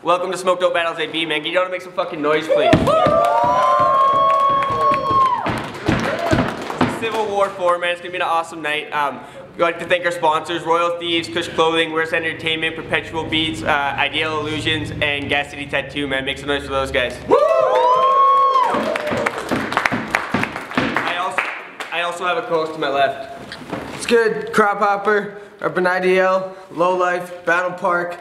Welcome to Smoked Out Battles AB, man. Get you to make some fucking noise, please. Civil War 4, man. It's gonna be an awesome night. We'd like to thank our sponsors, Royal Thieves, Kush Clothing, Worst Entertainment, Perpetual Beats, Ideal Illusions, and Gas City Tattoo, man. Make some noise for those guys. I also have a co-host to my left. It's good, Crop Hopper, Urban IDL, Low Life, Battle Park.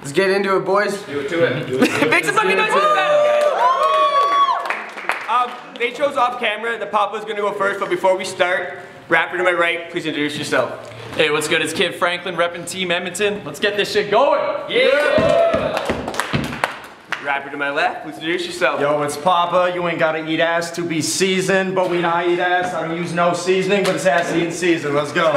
Let's get into it, boys. Do it to it. Make some fucking noise for the battle, guys. They chose off camera. The Papa's gonna go first, but before we start, rapper to my right, please introduce yourself. Hey, what's good? It's Kid Franklin, repping Team Edmonton. Let's get this shit going. Yeah! Rapper to my left, please introduce yourself. Yo, it's Papa. You ain't gotta eat ass to be seasoned, but we not eat ass. I don't use no seasoning, but it's ass eating season. Let's go.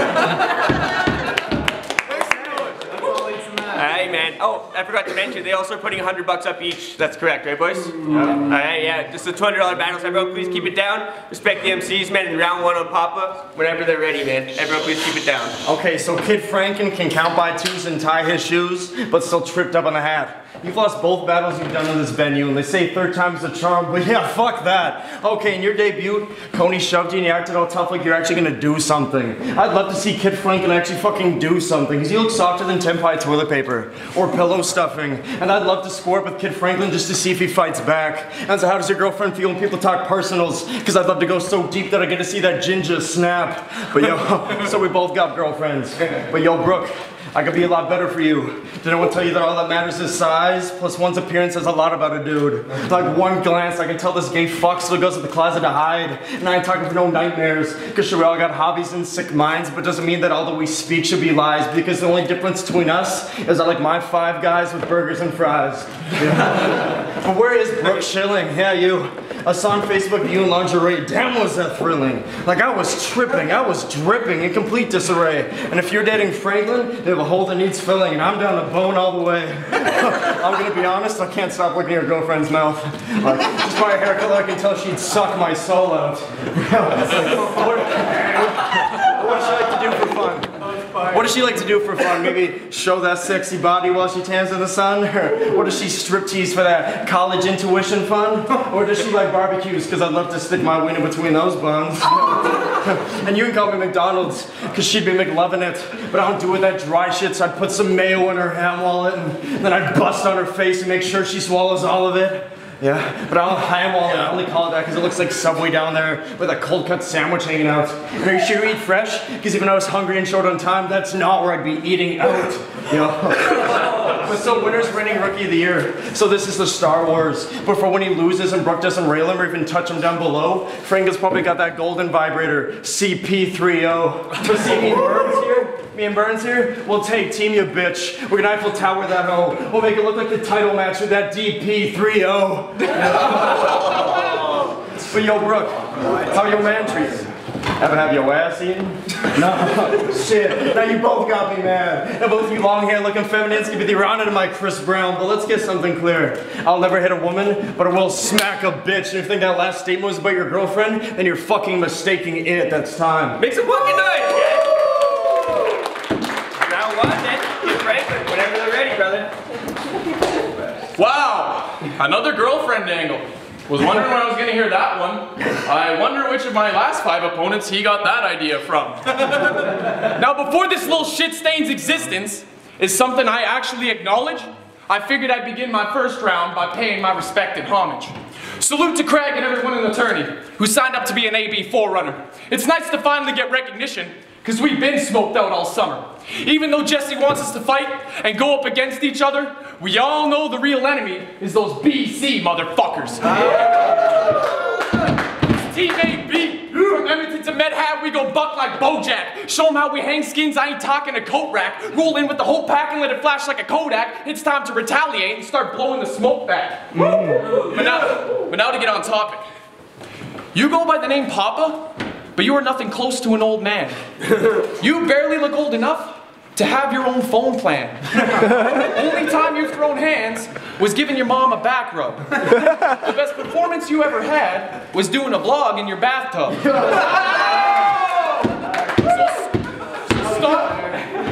Alright, man. Oh, I forgot to mention, they also are putting $100 up each. That's correct, right, boys? Alright, yeah. Just the $200 battles. Everyone, please keep it down. Respect the MCs, man. In round one on Papa, whenever they're ready, man. Everyone, please keep it down. Okay, so Kid Franklin can count by twos and tie his shoes, but still tripped up on the hat. You've lost both battles you've done in this venue, and they say third time's the charm, but yeah, fuck that. Okay, in your debut, Coney shoved you and you acted all tough like you're actually gonna do something. I'd love to see Kid Franklin actually fucking do something, because he looks softer than Tempie toilet paper, or pillow stuffing, and I'd love to score up with Kid Franklin just to see if he fights back. And so how does your girlfriend feel when people talk personals? Because I'd love to go so deep that I get to see that ginger snap. But yo, so we both got girlfriends. But yo, Brooke, I could be a lot better for you. Did anyone tell you that all that matters is size? Plus one's appearance says a lot about a dude. Like one glance, I can tell this gay fuck still goes to the closet to hide. And I ain't talking for no nightmares. Cause sure, we all got hobbies and sick minds, but doesn't mean that all that we speak should be lies. Because the only difference between us is I like my 5 guys with burgers and fries. Yeah. But where is Brooke Schilling? Yeah, you. I saw on Facebook you in lingerie. Damn, was that thrilling. Like I was tripping, I was dripping in complete disarray. And if you're dating Franklin, they have a hole that needs filling, and I'm down to bone all the way. I'm gonna be honest, I can't stop looking at your girlfriend's mouth. Like, just by her haircut, I can tell she'd suck my soul out. What does she like to do for fun? What does she like to do for fun? Maybe show that sexy body while she tans in the sun? Or does she striptease for that college intuition fun? Or does she like barbecues? Because I'd love to stick my wiener between those buns. And you can call me McDonald's, because she'd be McLovin' it. But I don't do it that dry shit, so I'd put some mayo in her ham wallet, and then I'd bust on her face and make sure she swallows all of it. Yeah, but I don't ham wallet, I only call it that because it looks like Subway down there with a cold cut sandwich hanging out. And are you sure you eat fresh? Because even though I was hungry and short on time, that's not where I'd be eating out. You know? But so winner's reigning rookie of the year. So this is the Star Wars. But for when he loses and Brooke doesn't rail him or even touch him down below, Frank has probably got that golden vibrator, CP30. But see me and Burns here? Me and Burns here? We'll take team you bitch. We're gonna Eiffel Tower that hoe. We'll make it look like the title match with that DP30. But yo, Brooke, how your man treating? Ever have your ass eaten? No. Shit. Now you both got me mad. Now both you long hair looking feminines can be the rounded of my Chris Brown, but let's get something clear. I'll never hit a woman, but I will smack a bitch. And if you think that last statement was about your girlfriend, then you're fucking mistaking it. That's time. Make some fucking noise, yeah? Round one, then. Get Franklin, whenever they're ready, brother. Wow, another girlfriend angle. Was wondering when I was gonna hear that one. I wonder which of my last 5 opponents he got that idea from. Now, before this little shit stain's existence is something I actually acknowledge, I figured I'd begin my first round by paying my respect and homage. Salute to Craig and everyone in the tourney who signed up to be an AB forerunner. It's nice to finally get recognition, because we've been smoked out all summer. Even though Jesse wants us to fight and go up against each other, we all know the real enemy is those BC motherfuckers. Team AB. From Edmonton to Medhat, we go buck like Bojack. Show them how we hang skins, I ain't talking a coat rack. Roll in with the whole pack and let it flash like a Kodak. It's time to retaliate and start blowing the smoke back. But now to get on topic. You go by the name Papa, but you are nothing close to an old man. You barely look old enough to have your own phone plan. Only time you've thrown hands was giving your mom a back rub. The best performance you ever had was doing a vlog in your bathtub.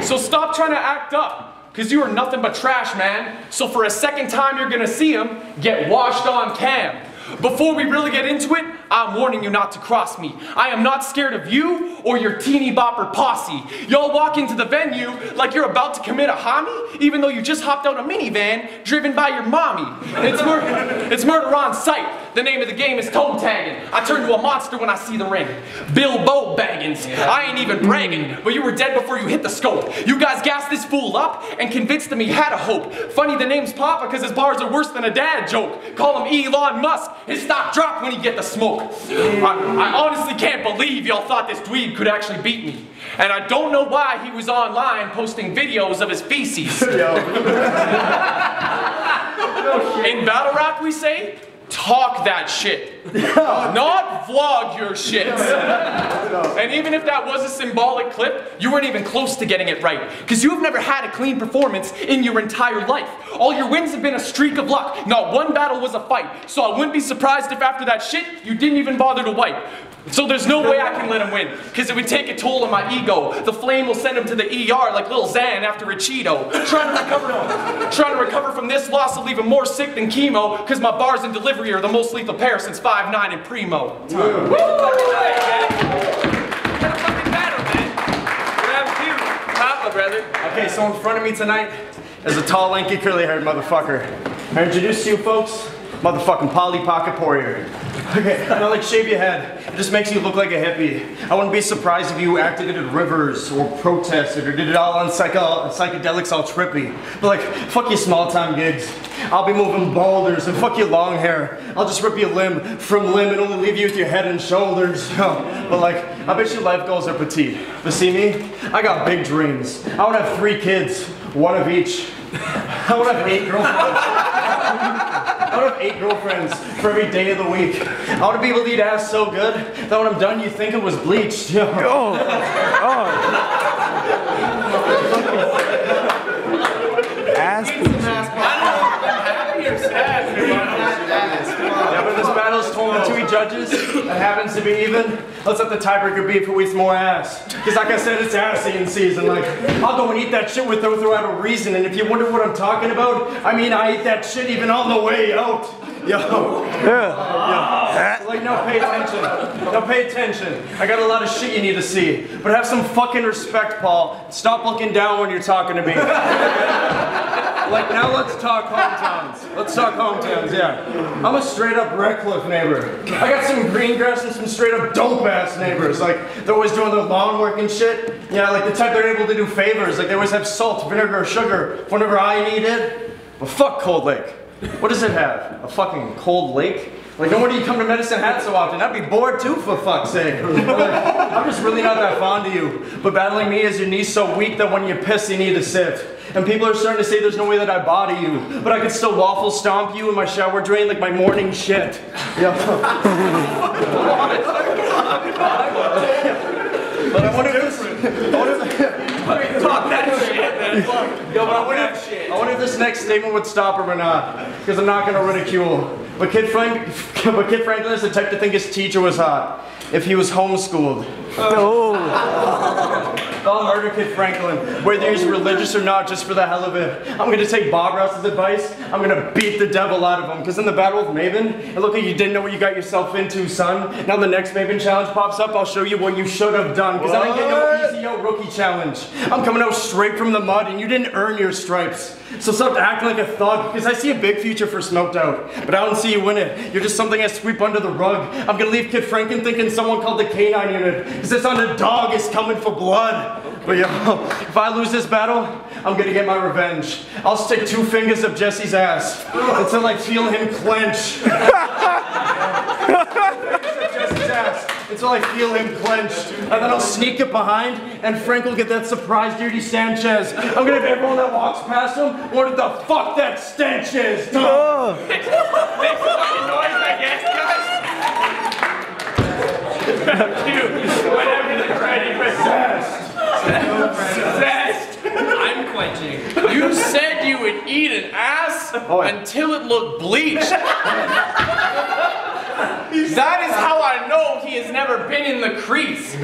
So stop trying to act up. because you are nothing but trash, man. So for a second time you're gonna see him, get washed on cam. Before we really get into it, I'm warning you not to cross me. I am not scared of you or your teeny bopper posse. Y'all walk into the venue like you're about to commit a homie, even though you just hopped out a minivan driven by your mommy. It's murder on sight. The name of the game is toe tagging. I turn to a monster when I see the ring. Bilbo Baggins. I ain't even bragging, but you were dead before you hit the scope. You guys gassed this fool up and convinced him he had a hope. Funny the name's Papa because his bars are worse than a dad joke. Call him Elon Musk. His stock dropped when he get the smoke. I honestly can't believe y'all thought this dweeb could actually beat me. And I don't know why he was online posting videos of his feces. In battle rap we say, talk that shit. Not vlog your shit. And even if that was a symbolic clip, you weren't even close to getting it right. Because you have never had a clean performance in your entire life. All your wins have been a streak of luck. Not one battle was a fight. So I wouldn't be surprised if after that shit, you didn't even bother to wipe. So there's no way I can let him win, because it would take a toll on my ego. The flame will send him to the ER like Lil Xan after a Cheeto. Trying to recover from this loss will leave him more sick than chemo, because my bars and delivery are the most lethal pair since 5'9" and Primo. Woo! Papa, brother. Okay, so in front of me tonight is a tall, lanky, curly-haired motherfucker. I introduce to you folks, motherfucking Polly Pocket Warrior. Okay, now like shave your head. It just makes you look like a hippie. I wouldn't be surprised if you acted at rivers or protested or did it all on psychedelics all trippy. But like, fuck your small time gigs. I'll be moving boulders and fuck your long hair. I'll just rip your limb from limb and only leave you with your head and shoulders. But like, I bet your life goals are petite. But see me? I got big dreams. I would have 3 kids, 1 of each. I would have 8 girlfriends. I would have 8 girlfriends for every day of the week. I would be able to eat ass so good that when I'm done, you think it was bleached. Ass. Yeah, but this battle's 22 judges. That happens to be even. Let's let the tiebreaker be if it eats more ass. Because like I said, it's ass eating season. Like, I'll go and eat that shit without a reason. And if you wonder what I'm talking about, I mean, I eat that shit even on the way out. Yo. Like, no, pay attention. No, pay attention. I got a lot of shit you need to see. But have some fucking respect, Paul. Stop looking down when you're talking to me. Like, now let's talk hometowns. Let's talk hometowns, yeah. I'm a straight up Redcliffe neighbor. I got some green grass and some straight up dope ass neighbors. Like, they're always doing their lawn work and shit. Yeah, like the type they're able to do favors. Like, they always have salt, vinegar, or sugar whenever I need it. But fuck Cold Lake. What does it have? A fucking cold lake? Like, no wonder you come to Medicine Hat so often. I'd be bored too, for fuck's sake. Like, I'm just really not that fond of you. But battling me is your knees so weak that when you piss, you need to sit. And people are starting to say there's no way that I body you. But I could still waffle stomp you in my shower drain like my morning shit. Yeah. But I wonder if this... Talk that shit, man. Yo, but I wonder if this next statement would stop him or not. Because I'm not gonna ridicule. But Kid Franklin is the type to think his teacher was hot. If he was homeschooled. I'll murder Kid Franklin, whether he's religious or not, just for the hell of it. I'm gonna take Bob Ross's advice. I'm gonna beat the devil out of him. Because in the battle with Maven, it looked like you didn't know what you got yourself into, son. Now the next Maven challenge pops up, I'll show you what you should have done. Because I didn't get no easy rookie challenge. I'm coming out straight from the mud, and you didn't earn your stripes. So stop acting like a thug, because I see a big future for Smoked Out. But I don't see you win it. You're just something I sweep under the rug. I'm gonna leave Kid Franklin thinking someone called the K9 unit, because this underdog is coming for blood. But yo, if I lose this battle, I'm gonna get my revenge. I'll stick 2 fingers up Jesse's ass until I feel him clench. Until I feel him clench. And then I'll sneak it behind, and Frank will get that surprise Dirty Sanchez. I'm gonna have everyone that walks past him wonder the fuck that stench is. Makes a fucking noise, I guess, guys. Dude, whatever they're writing, zest. I'm quenching. You said you would eat an ass until it looked bleached. That is how I know he has never been in the crease.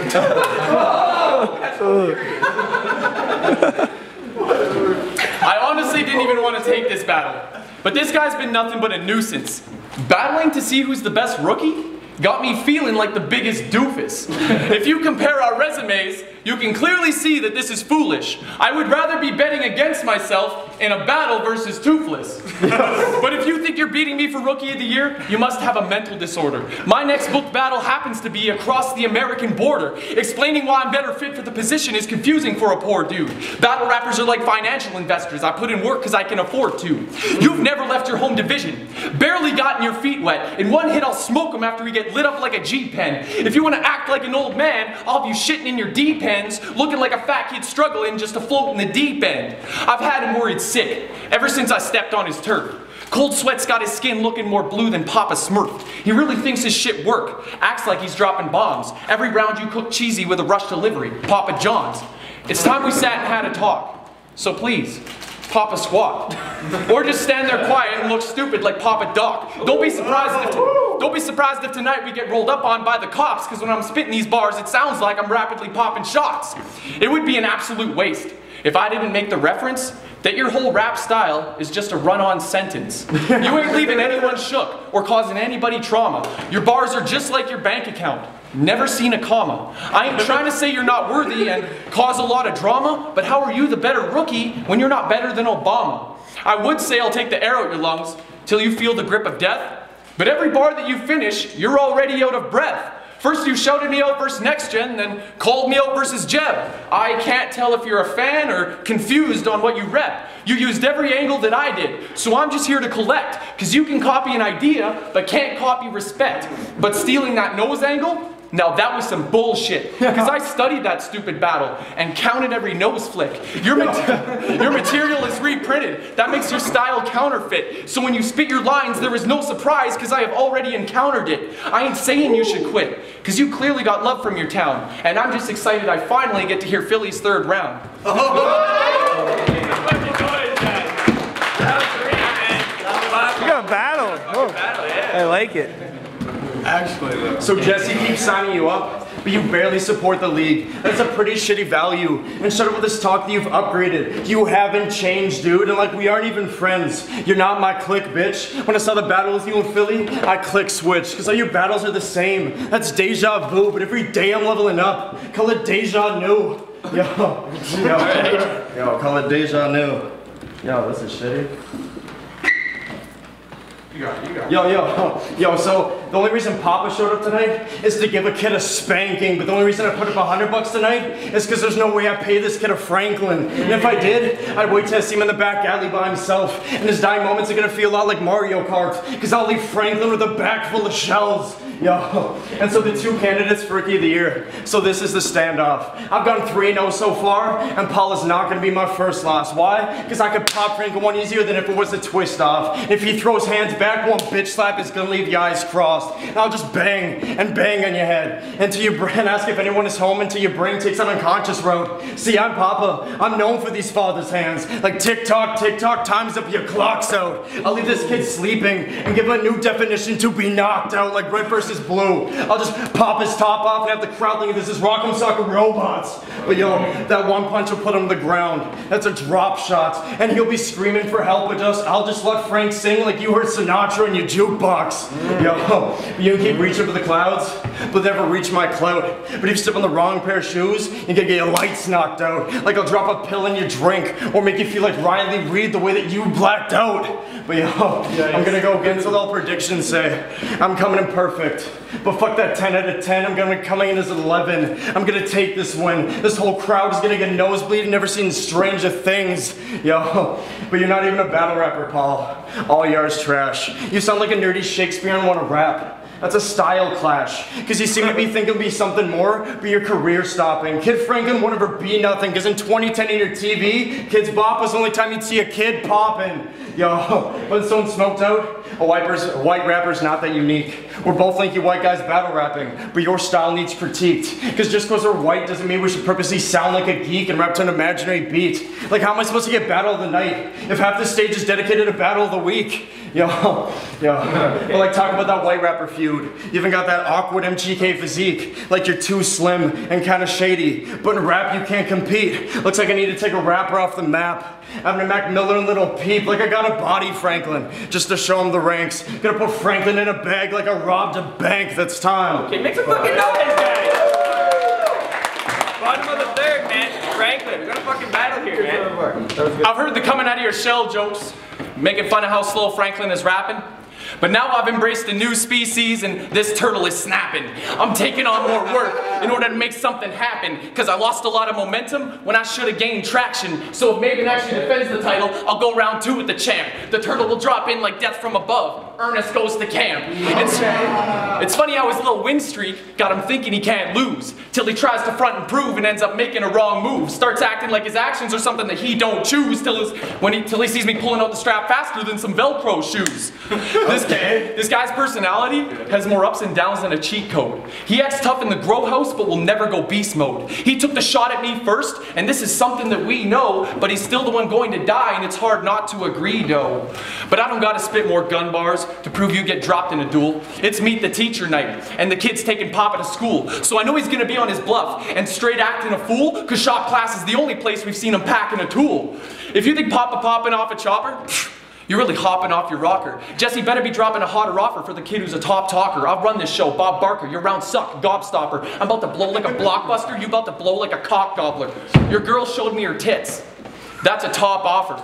want to take this battle. But this guy's been nothing but a nuisance. Battling to see who's the best rookie got me feeling like the biggest doofus. If you compare our resumes, you can clearly see that this is foolish. I would rather be betting against myself in a battle versus Toothless. But if you think you're beating me for Rookie of the Year, you must have a mental disorder. My next booked battle happens to be across the American border. Explaining why I'm better fit for the position is confusing for a poor dude. Battle rappers are like financial investors. I put in work because I can afford to. You've never left your home division. Barely gotten your feet wet. In one hit, I'll smoke them after we get lit up like a G-pen. If you want to act like an old man, I'll have you shitting in your D-pens, looking like a fat kid struggling just to float in the deep end. I've had him worried sick ever since I stepped on his turf. Cold sweat's got his skin looking more blue than Papa Smurf. He really thinks his shit work. Acts like he's dropping bombs. Every round you cook cheesy with a rush delivery. Papa John's. It's time we sat and had a talk. So please, Papa squat. Or just stand there quiet and look stupid like Papa Doc. Don't be surprised if tonight we get rolled up on by the cops, because when I'm spitting these bars, it sounds like I'm rapidly popping shots. It would be an absolute waste if I didn't make the reference that your whole rap style is just a run-on sentence. You ain't leaving anyone shook or causing anybody trauma. Your bars are just like your bank account. Never seen a comma. I ain't trying to say you're not worthy and cause a lot of drama, but how are you the better rookie when you're not better than Obama? I would say I'll take the air out your lungs till you feel the grip of death, but every bar that you finish, you're already out of breath. First you shouted me out versus Next Gen, then called me out versus Jeb. I can't tell if you're a fan or confused on what you rep. You used every angle that I did, so I'm just here to collect, cause you can copy an idea, but can't copy respect. But stealing that nose angle? Now that was some bullshit, because I studied that stupid battle and counted every nose flick. Your material is reprinted. That makes your style counterfeit. So when you spit your lines, there is no surprise, because I have already encountered it. I ain't saying you should quit, because you clearly got love from your town. And I'm just excited I finally get to hear Philly's third round. You got a battle. Oh, I like it. Actually, though. So Jesse keeps signing you up, but you barely support the league. That's a pretty shitty value. And shut up with this talk that you've upgraded. You haven't changed, dude, and like we aren't even friends. You're not my clique, bitch. When I saw the battle with you in Philly, I click switched, because all your battles are the same. That's deja vu, but every day I'm leveling up. Call it deja new. Yo, call it deja new. Yo, this is shitty. You got it. Yo, so the only reason Papa showed up tonight is to give a kid a spanking, but the only reason I put up $100 tonight is because there's no way I pay this kid a Franklin. And if I did, I'd wait till I see him in the back alley by himself, and his dying moments are gonna feel a lot like Mario Kart, because I'll leave Franklin with a bag full of shells. Yo, and so the two candidates for Rookie of the Year. So this is the standoff. I've gone 3-0 so far, and Paul is not going to be my first loss. Why? Because I could pop Franklin one easier than if it was a twist off. If he throws hands back, one bitch slap is going to leave your eyes crossed. And I'll just bang and bang on your head until you and ask if anyone is home until your brain takes an unconscious road. See, I'm Papa. I'm known for these father's hands. Like tick-tock, tick-tock, time's up, your clock's out. I'll leave this kid sleeping and give him a new definition to be knocked out like red versus blue. I'll just pop his top off and have the crowd thinking this is Rock'em Sock'em Robots. But yo, that one punch will put him on the ground. That's a drop shot. And he'll be screaming for help, but I'll just let Frank sing like you heard Sinatra in your jukebox. Yo, you can keep reaching for the clouds, but never reach my clout. But if you step on the wrong pair of shoes, you're gonna get your lights knocked out. Like I'll drop a pill in your drink, or make you feel like Riley Reid the way that you blacked out. But yo, I'm gonna go against what all predictions say. I'm coming in perfect. But fuck that 10 out of 10, I'm gonna be coming in as 11. I'm gonna take this win. This whole crowd is gonna get nosebleed, never seen stranger things. Yo, but you're not even a battle rapper, Paul. All yours trash. You sound like a nerdy Shakespeare and wanna rap. That's a style clash, because you seem to be thinking it'll be something more, but your career stopping. Kid Franklin won't ever be nothing, because in 2010 in your TV, Kids Bop was the only time you'd see a kid popping. Yo, when someone smoked out, a white rapper's not that unique. We're both lanky white guys battle rapping, but your style needs critiqued. Because just because we're white doesn't mean we should purposely sound like a geek and rap to an imaginary beat. Like how am I supposed to get battle of the night if half the stage is dedicated to battle of the week? But like, talk about that white rapper feud. You even got that awkward MGK physique. Like you're too slim and kind of shady. But in rap, you can't compete. Looks like I need to take a rapper off the map. Having a Mac Miller and Little Peep, like I got a body Franklin, just to show him the ranks. Gonna put Franklin in a bag like I robbed a bank. That's time. Okay, make some fucking noise, guys. Bottom of the third, man. Franklin, we're gonna fucking battle here, man. I've heard the coming out of your shell jokes, making fun of how slow Franklin is rapping. But now I've embraced a new species and this turtle is snapping. I'm taking on more work in order to make something happen, because I lost a lot of momentum when I should have gained traction. So if Megan actually defends the title, I'll go round 2 with the champ. The turtle will drop in like death from above. Ernest goes to camp. It's funny how his little win streak got him thinking he can't lose, till he tries to front and prove and ends up making a wrong move. Starts acting like his actions are something that he don't choose till he sees me pulling out the strap faster than some Velcro shoes. This guy's personality has more ups and downs than a cheat code. He acts tough in the grow house, but will never go beast mode. He took the shot at me first, and this is something that we know, but he's still the one going to die, and it's hard not to agree, though. But I don't gotta spit more gun bars to prove you get dropped in a duel. It's meet the teacher night, and the kid's taking Papa to school, so I know he's gonna be on his bluff and straight acting a fool, cause shop class is the only place we've seen him packing a tool. If you think Papa popping off a chopper, you're really hopping off your rocker. Jesse better be dropping a hotter offer for the kid who's a top talker. I'll run this show, Bob Barker, your round suck, gobstopper. I'm about to blow like a blockbuster, you about to blow like a cock gobbler. Your girl showed me her tits. That's a top offer.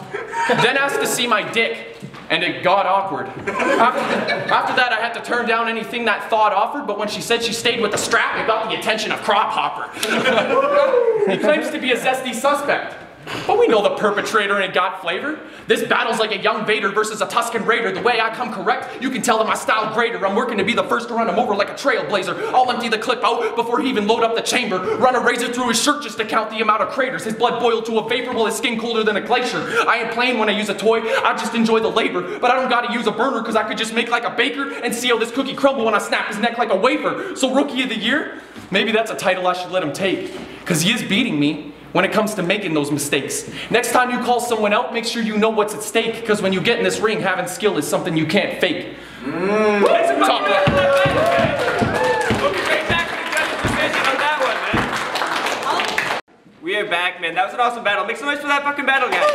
Then asked to see my dick, and it got awkward. After that, I had to turn down anything that thought offered, but when she said she stayed with the strap, it got the attention of Crop Hopper. He claims to be a zesty suspect, but we know the perpetrator ain't got flavor. This battle's like a young Vader versus a Tusken Raider. The way I come correct, you can tell that my style greater. I'm working to be the first to run him over like a trailblazer. I'll empty the clip out before he even load up the chamber. Run a razor through his shirt just to count the amount of craters. His blood boiled to a vapor while his skin colder than a glacier. I ain't playing when I use a toy, I just enjoy the labor. But I don't gotta use a burner, cause I could just make like a baker and see how this cookie crumble when I snap his neck like a wafer. So Rookie of the Year? Maybe that's a title I should let him take, cause he is beating me when it comes to making those mistakes. Next time you call someone out, make sure you know what's at stake, because when you get in this ring, having skill is something you can't fake. We'll be right back to the judges' decision on that one, man. We are back, man. That was an awesome battle. Make some noise for that fucking battle, guys.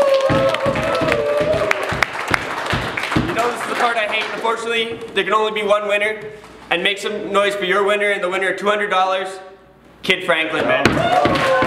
You know this is the part I hate. Unfortunately, there can only be one winner. And make some noise for your winner and the winner of $200, Kid Franklin, man.